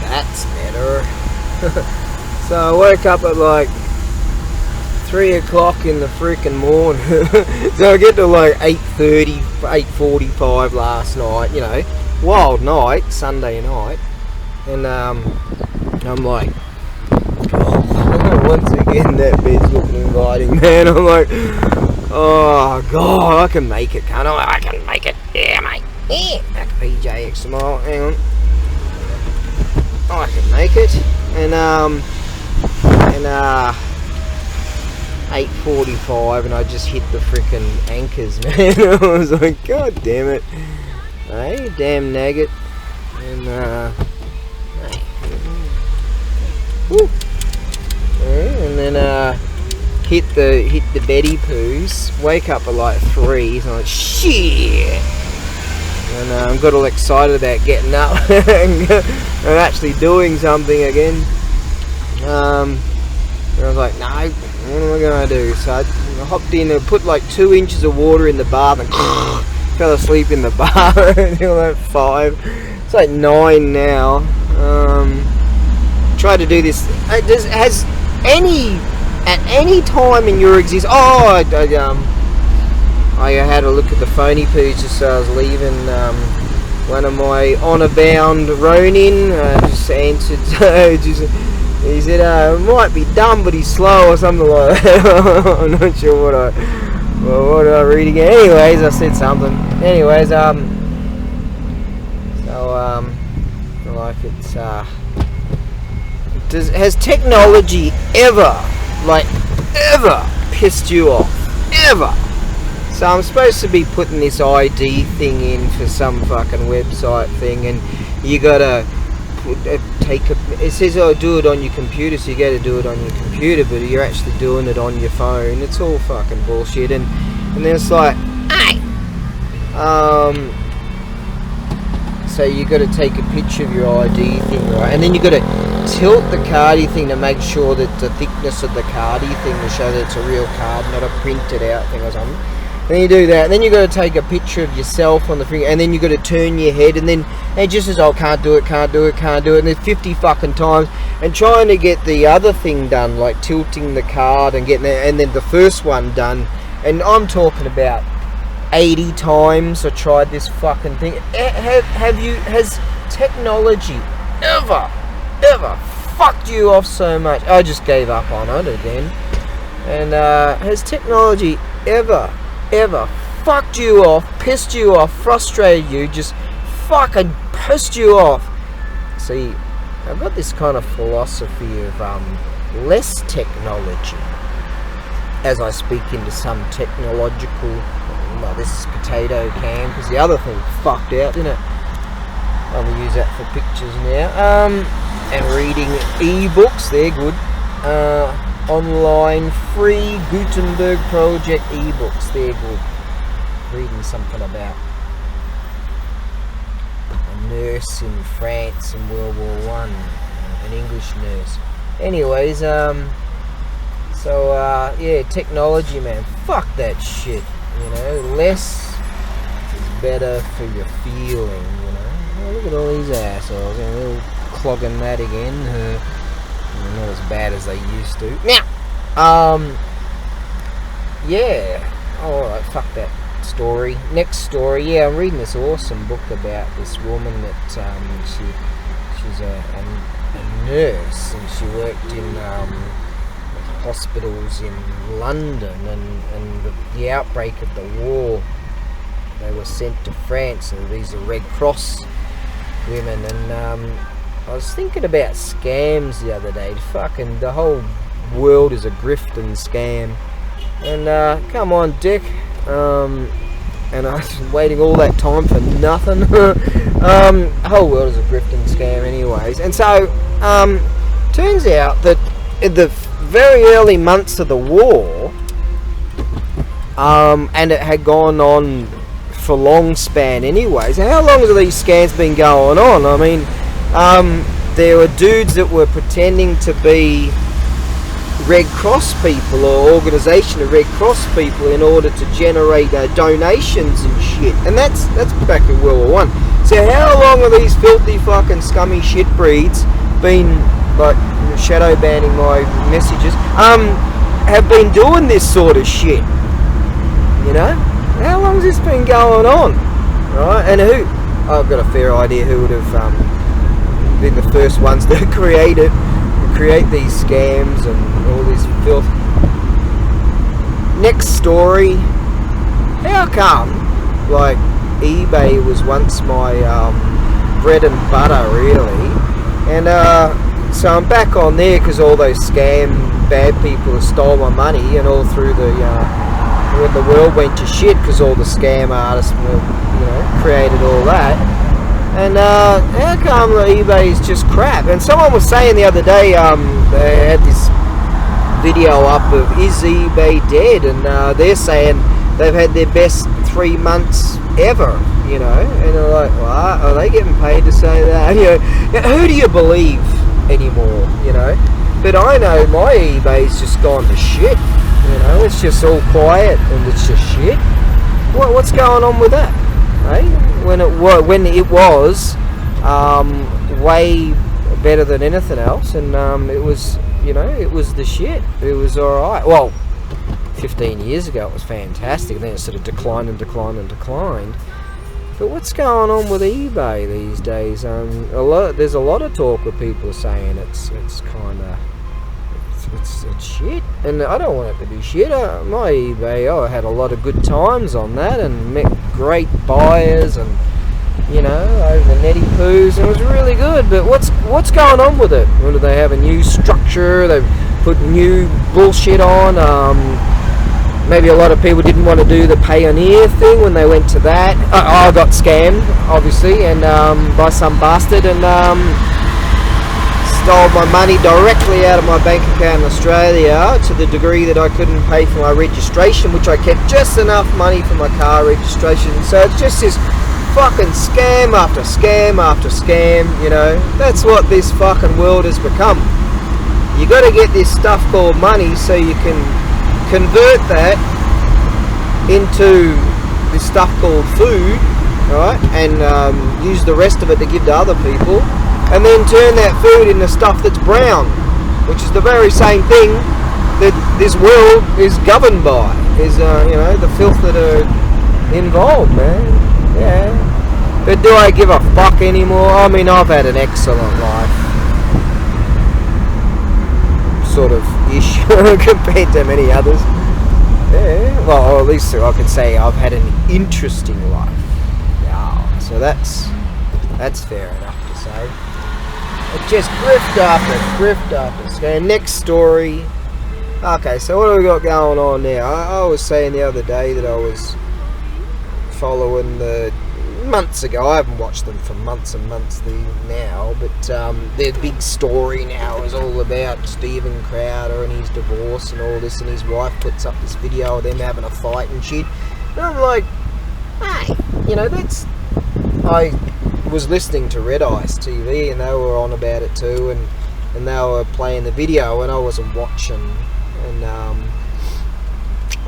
That's better. So I woke up at like 3 o'clock in the freaking morning. So I get to like 8:30, 8:45 last night, you know, wild night, Sunday night. And I'm like, oh, once again that bed's looking inviting, man. I'm like, oh god, I can make it, can't I? I can make it, yeah mate, yeah. Back PJX tomorrow, hang on. I can make it. And 8:45 and I just hit the frickin' anchors, man. I was like, god damn it. Hey, damn nugget. And woo. Yeah, and then hit the Betty poos. Wake up at like 3, so I'm like, shit. And got all excited about getting up and actually doing something again. And I was like, no, what am I going to do? So I hopped in and put like 2 inches of water in the bath and fell asleep in the bath until like 5. It's like 9 now. Try to do this. Has at any time in your existence? Oh, I had a look at the phony poos just so I was leaving. One of my honour-bound Ronin just answered. He said, it might be dumb, but he's slow or something like that. I'm not sure what I read again. Anyways, I said something. Anyways, like it's has technology ever pissed you off? Ever? So I'm supposed to be putting this ID thing in for some fucking website thing, and you gotta it says, oh, do it on your computer, so you gotta do it on your computer, but you're actually doing it on your phone. It's all fucking bullshit. And then it's like, hey, so you got to take a picture of your ID thing, right? And then you got to tilt the cardy thing to make sure that the thickness of the cardy thing to show that it's a real card, not a printed out thing or something. Then you do that, and then you got to take a picture of yourself on the thing, and then you got to turn your head, and then it just says, oh, can't do it, and there's 50 fucking times, and trying to get the other thing done, like tilting the card and getting it, and then the first one done, and I'm talking about 80 times I tried this fucking thing. Has technology ever fucked you off so much? I just gave up on it again. And has technology ever fucked you off, pissed you off, frustrated you, just fucking pissed you off? See, I've got this kind of philosophy of less technology as I speak into some technological, well, this is potato can, because the other thing fucked out, didn't it? I'm going to use that for pictures now. And reading ebooks, they're good. Online free Gutenberg Project ebooks, they're good. Reading something about a nurse in France in World War One, an English nurse. Anyways, yeah, technology, man, fuck that shit. You know, less is better for your feeling. You know, oh, look at all these assholes, and they're all clogging that again. Not as bad as they used to. Now, yeah. Alright, fuck that story. Next story. Yeah, I'm reading this awesome book about this woman that she's a nurse, and she worked in hospitals in London, and the outbreak of the war, they were sent to France, and these are Red Cross women, and I was thinking about scams the other day. Fucking the whole world is a grift and scam. And come on, Dick. And I was waiting all that time for nothing. The whole world is a grift and scam anyways. And so, turns out that in the very early months of the war, and it had gone on for long span anyways. How long have these scams been going on? I mean, there were dudes that were pretending to be Red Cross people or organisation of Red Cross people in order to generate donations and shit. And that's back in World War One. So how long are these filthy fucking scummy shit breeds been like shadow banning my messages? Have been doing this sort of shit. You know, how long's this been going on? Right, and who? I've got a fair idea who would have been the first ones to create these scams and all this filth. Next story. How come, like, eBay was once my bread and butter, really, and so I'm back on there because all those scam bad people have stole my money, and all through the when the world went to shit because all the scam artists were, created all that. And how come eBay is just crap? And someone was saying the other day, they had this video up of is eBay dead, and they're saying they've had their best 3 months ever, and they're like, what? Are they getting paid to say that? Who do you believe anymore, But I know my eBay's just gone to shit, it's just all quiet and it's just shit. What's going on with that? Hey? When it was way better than anything else, and it was, it was the shit. It was alright. Well, 15 years ago it was fantastic, then it sort of declined. But what's going on with eBay these days? There's a lot of talk with people saying it's kind of it's shit, and I don't want it to be shit. My eBay, I had a lot of good times on that and met great buyers, and over the netty poos, and it was really good. But what's going on with it? Or do they have a new structure? They've put new bullshit on. Maybe a lot of people didn't want to do the Payoneer thing when they went to that. I got scammed, obviously, and by some bastard, and stole my money directly out of my bank account in Australia, to the degree that I couldn't pay for my registration, which I kept just enough money for my car registration. So it's just this fucking scam after scam after scam, That's what this fucking world has become. You got to get this stuff called money so you can convert that into this stuff called food, right? And use the rest of it to give to other people, and then turn that food into stuff that's brown, which is the very same thing that this world is governed by, is the filth that are involved, man. Yeah. But do I give a fuck anymore? I mean, I've had an excellent life, sort of ish, compared to many others. Yeah. Well, or at least I could say I've had an interesting life. Yeah. So that's fair enough to say. It's just grift after. Okay, next story. Okay, so what have we got going on now? I was saying the other day that I was following the months ago. I haven't watched them for months and months now, but their big story now is all about Steven Crowder and his divorce and all this, and his wife puts up this video of them having a fight and shit. And I'm like, hey, I was listening to Red Ice TV, and they were on about it too, and they were playing the video, and I wasn't watching, and I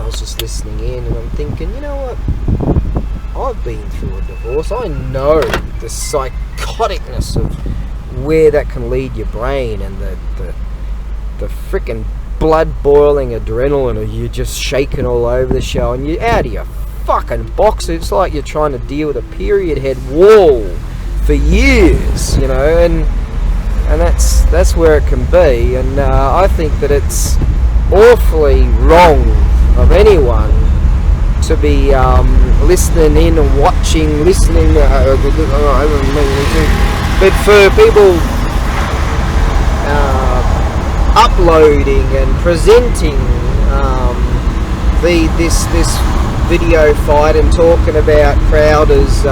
was just listening in, and I'm thinking, you know what? I've been through a divorce. I know the psychoticness of where that can lead your brain, and the frickin' blood boiling adrenaline of you just shaking all over the show, and you're out of your fucking box. It's like you're trying to deal with a period head wall for years, and that's where it can be. And I think that it's awfully wrong of anyone to be listening in and watching, but for people uploading and presenting this video fight and talking about Crowder's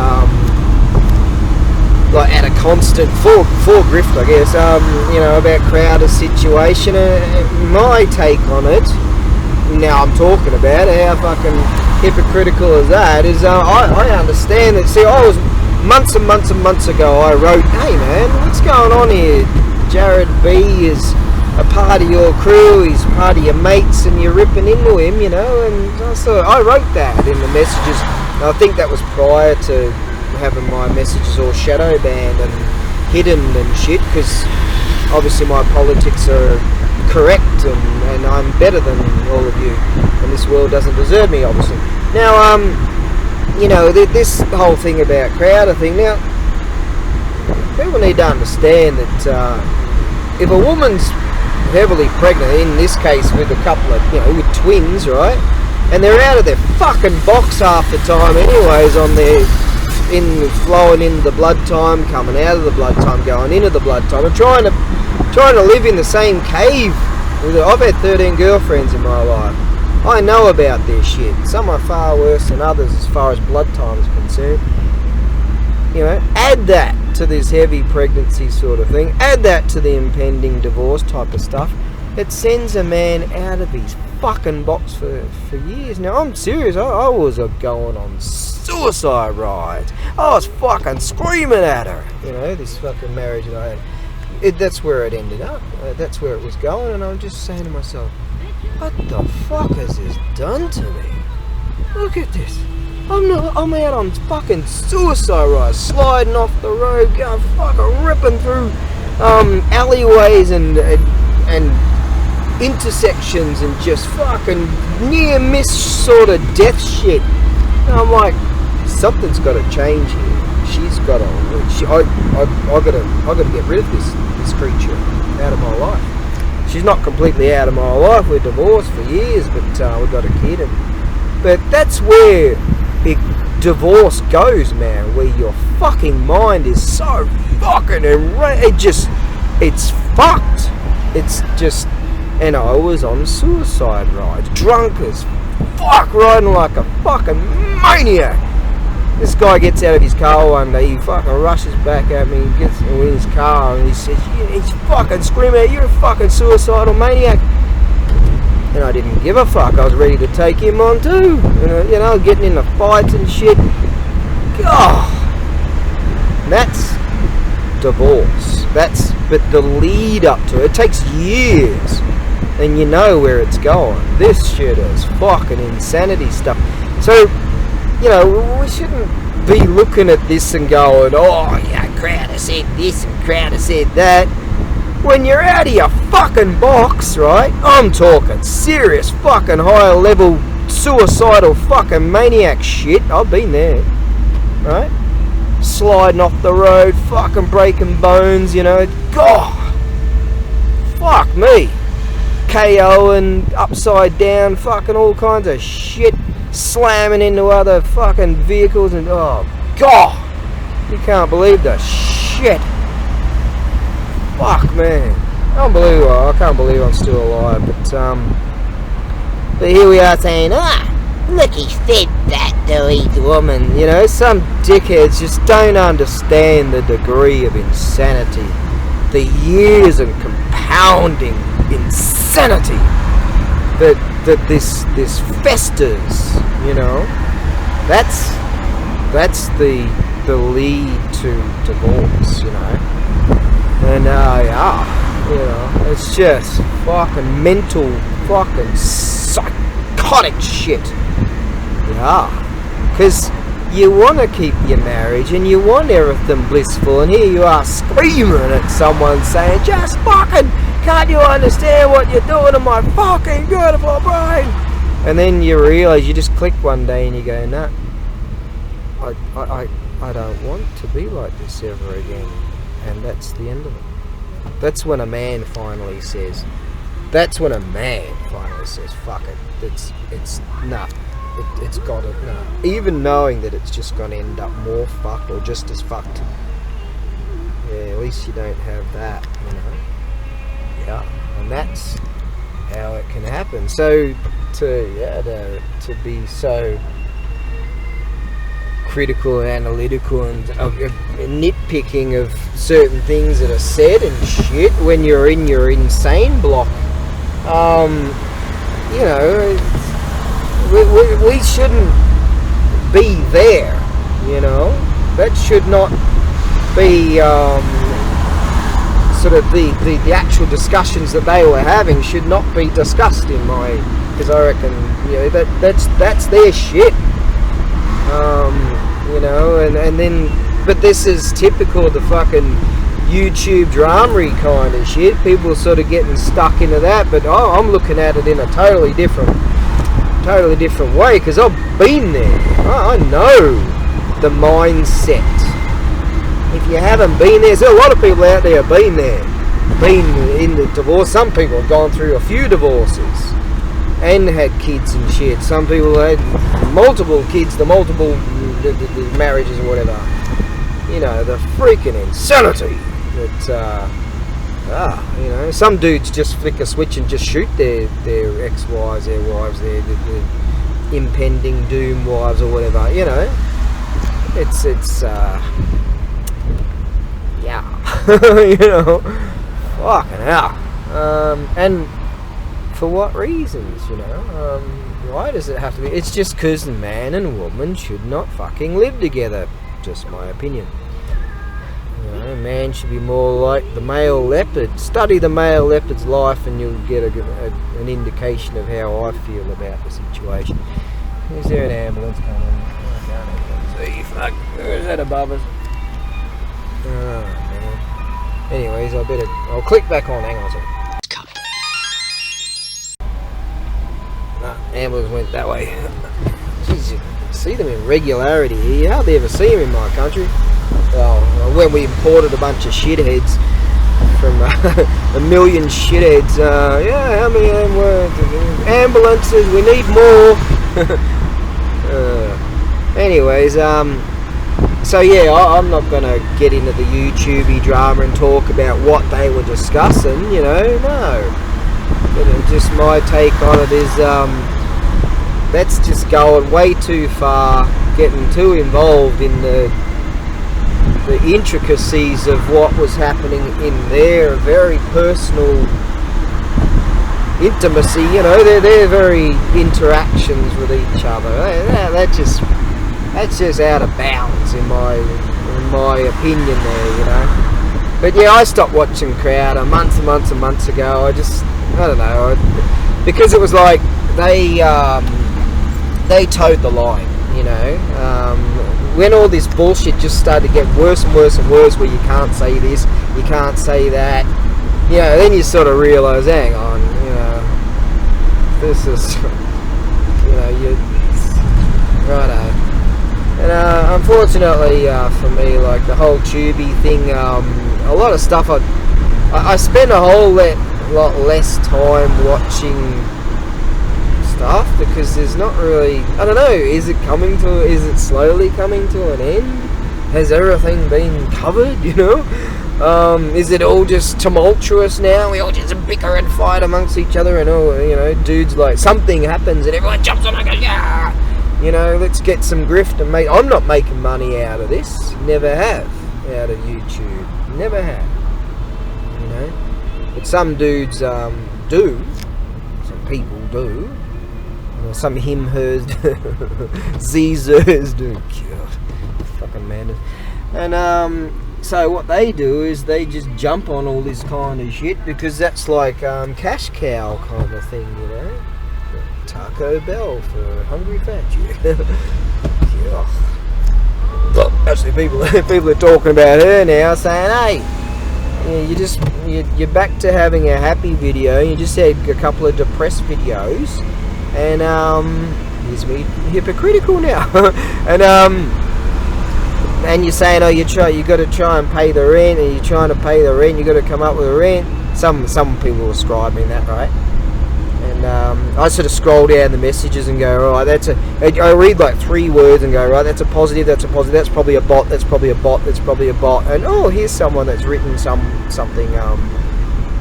like at a constant full grift, I guess, about Crowder's situation. My take on it, now I'm talking about how fucking hypocritical is that, is I understand that. See, I was months and months ago, I wrote, hey man, what's going on here? Jared B is a part of your crew, he's part of your mates, and you're ripping into him, and I wrote that in the messages. And I think that was prior to having my messages all shadow banned and hidden and shit, because obviously my politics are correct and I'm better than all of you, and this world doesn't deserve me, obviously. Now, you know, this whole thing about Crowder thing, now, people need to understand that if a woman's heavily pregnant, in this case with a couple of, you know, with twins, right, and they're out of their fucking box half the time anyways, on their, flowing in the blood time, coming out of the blood time, going into the blood time, and trying to live in the same cave. I've had 13 girlfriends in my life. I know about their shit. Some are far worse than others as far as blood time is concerned. You know, add that to this heavy pregnancy sort of thing, add that to the impending divorce type of stuff, it sends a man out of his fucking box for years. Now, I'm serious, I was going on suicide rides. I was fucking screaming at her, you know, this fucking marriage that I had. That's where it ended up, that's where it was going, and I'm just saying to myself, what the fuck has this done to me? Look at this. I'm out on fucking suicide rides, sliding off the road, going fucking ripping through alleyways and intersections and just fucking near miss sort of death shit. And I'm like, something's got to change here. She's got to. I got to get rid of this creature out of my life. She's not completely out of my life. We're divorced for years, but we've got a kid. But that's where divorce goes, man, where your fucking mind is so fucking it's fucked. It's just, and I was on suicide rides, drunk as fuck, riding like a fucking maniac. This guy gets out of his car one day, he fucking rushes back at me, gets in his car, and he says, he's fucking screaming out, you're a fucking suicidal maniac. And I didn't give a fuck. I was ready to take him on too. You know, getting into fights and shit. God, that's divorce. But the lead up to it takes years, and you know where it's going. This shit is fucking insanity stuff. So, you know, we shouldn't be looking at this and going, oh yeah, Crowder said this and Crowder said that. When you're out of your fucking box, right? I'm talking serious fucking high level suicidal fucking maniac shit. I've been there, right? Sliding off the road, fucking breaking bones, you know. God, fuck me. KO and upside down, fucking all kinds of shit. Slamming into other fucking vehicles and, oh God, you can't believe the shit. Fuck, man, unbelievable. I can't believe I'm still alive, but here we are saying, look, he said that to his woman. You know, some dickheads just don't understand the degree of insanity, the years and compounding insanity that this festers. You know, that's the lead to divorce. You know. And yeah, you know, it's just fucking mental, fucking psychotic shit. Yeah, because you want to keep your marriage and you want everything blissful, and here you are screaming at someone saying, just fucking, can't you understand what you're doing to my fucking beautiful brain? And then you realise, you just click one day and you go, nah, I don't want to be like this ever again. And that's the end of it. That's when a man finally says, fuck it. It's nah. It's got it. Nah. Even knowing that it's just going to end up more fucked or just as fucked. Yeah, at least you don't have that, you know. Yeah, and that's how it can happen. So to be so critical and analytical and nitpicking of certain things that are said and shit when you're in your insane block, you know, we shouldn't be there, you know. That should not be sort of the actual discussions that they were having should not be discussed in my, because I reckon, you know, that's their shit. you know, and then, but this is typical of the fucking YouTube dramery kind of shit. People are sort of getting stuck into that, but I'm looking at it in a totally different way, because I've been there. I know the mindset. If you haven't been there, there's a lot of people out there have been there, been in the divorce. Some people have gone through a few divorces and had kids and shit. Some people had multiple kids, the marriages or whatever. You know, the freaking insanity that, you know, some dudes just flick a switch and just shoot their ex-wives, their wives, their impending doom wives or whatever, you know. It's yeah, you know, fucking hell. And for what reasons, you know? Why does it have to be? It's just because man and woman should not fucking live together. Just my opinion. You know, man should be more like the male leopard. Study the male leopard's life and you'll get an indication of how I feel about the situation. Is there an ambulance coming? I can't see. Fuck. Where is that above us? Oh, man. Anyways, I'll click back on. Hang on a second. Ambulance went that way. Jeez, you see them in regularity here. You hardly ever see them in my country. Well, when we imported a bunch of shitheads from a million shitheads, yeah, how many ambulances? We need more. Anyways, so yeah, I'm not going to get into the YouTube drama and talk about what they were discussing, you know, no. But just my take on it is, that's just going way too far, getting too involved in the intricacies of what was happening in their very personal intimacy, you know, their very interactions with each other. That's just out of bounds in my opinion there, you know. But yeah, I stopped watching Crowder months and months and months ago. I don't know, because it was like they towed the line, you know. When all this bullshit just started to get worse and worse and worse, where you can't say this, you can't say that, you know, then you sort of realise, hang on, you know, this is, you know, righto. And unfortunately for me, like the whole Tubi thing, a lot of stuff, I spend a whole lot less time watching stuff, because there's not really, I don't know, is it slowly coming to an end? Has everything been covered, you know? Is it all just tumultuous now? We all just bicker and fight amongst each other, and all, you know, dudes, like something happens and everyone jumps on and goes, yeah, you know, let's get some grift and make. I'm not making money out of this, never have, out of YouTube, never have, you know. But some dudes do, some people do. Some him, hers, zers do. God, fucking madness. And so what they do is they just jump on all this kind of shit, because that's like cash cow kind of thing, you know. Taco Bell for hungry fat you. Well, actually, people are talking about her now, saying, hey, you're back to having a happy video. You just had a couple of depressed videos. And here's me hypocritical now. And you're saying, oh, you got to try and pay the rent, and you're trying to pay the rent, you got to come up with a rent. Some people are ascribing that, right? And I sort of scroll down the messages and go, right, I read like 3 words and go, right, that's a positive, that's probably a bot, that's probably a bot, that's probably a bot, and oh, here's someone that's written something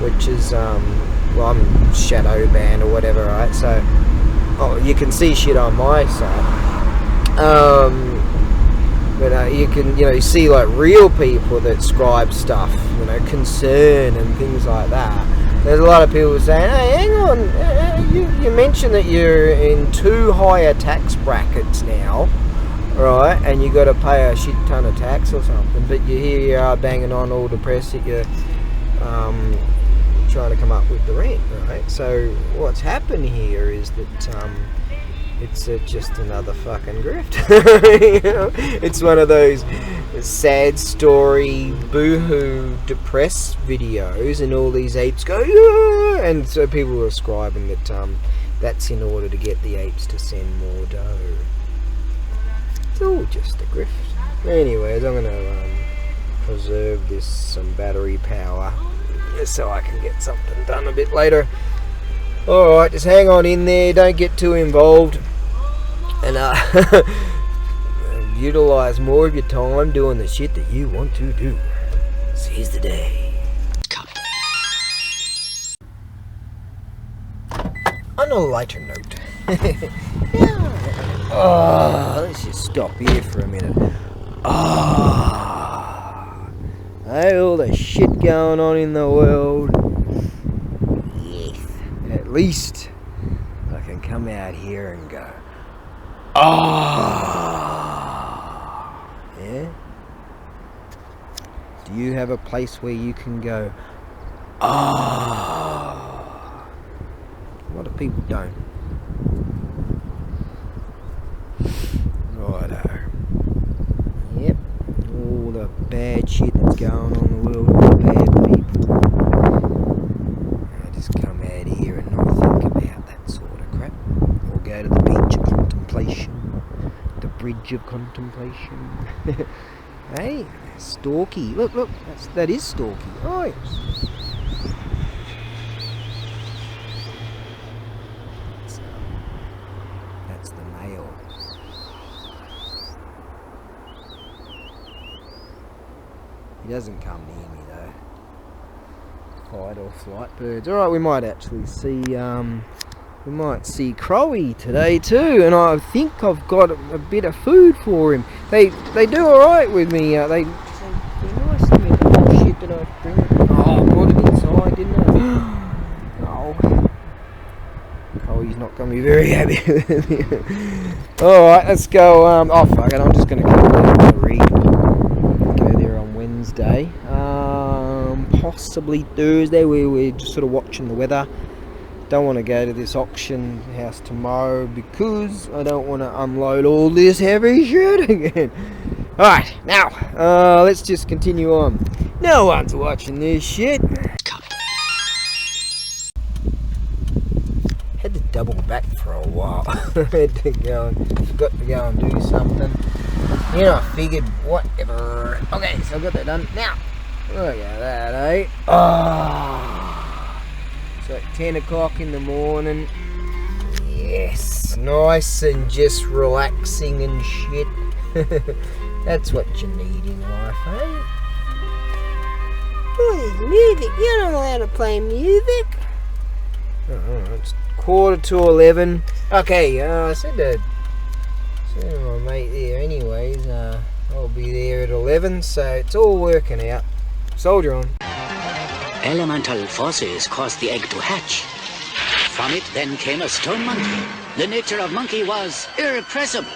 which is well, I'm shadow banned or whatever, right? So you can see shit on my side, but you can, you know, you see like real people that scribe stuff, you know, concern and things like that. There's a lot of people saying, hey, hang on, you mentioned that you're in 2 higher tax brackets now, right, and you got to pay a shit ton of tax or something, but here you are banging on all depressed that you're trying to come up with the rent, right? So what's happened here is that It's just another fucking grift. You know? It's one of those sad story, boohoo, depressed videos, and all these apes go, yeah! And so people are ascribing that that's in order to get the apes to send more dough. It's all just a grift. Anyways, I'm gonna preserve this some battery power so I can get something done a bit later. Alright, just hang on in there, don't get too involved, and utilise more of your time doing the shit that you want to do. Seize the day. On a lighter note, let's just stop here for a minute. Hey, all the shit going on in the world. Yes. At least I can come out here and go, yeah? Do you have a place where you can go, a lot of people don't. Righto. Yep. All the bad shit that's going on in the world, all the bad people. I just come out here and not think about that sort of crap. Or go to the beach of contemplation. The bridge of contemplation. Hey, Stalky. Look, that is Stalky. Oh, yes. That's the male. He doesn't come near me though. Fight or flight birds. Alright, we might actually see Crowy today too, and I think I've got a bit of food for him. They do alright with me. They're nice to me. Oh shit, did I bring it? Oh, I brought it inside, didn't I? Oh. Crowy's not going to be very happy with me. Alright, let's go. Oh fuck it, I'm just going to come down to read. Go there on Wednesday. Possibly Thursday. We're just sort of watching the weather. Don't want to go to this auction house tomorrow because I don't want to unload all this heavy shit again. Alright, now, let's just continue on. No one's watching this shit. Had to double back for a while. Forgot to go and do something. You know, I figured, whatever. Okay, so I got that done. Now, look at that, eh? It's like 10 o'clock in the morning. Yes, nice and just relaxing and shit. That's what you need in life, eh? What is music? You're not allowed to play music. It's 11:15. Okay, I said to my mate there anyways, I'll be there at 11, so it's all working out. Soldier on. Elemental forces caused the egg to hatch. From it then came a stone monkey. The nature of monkey was irrepressible.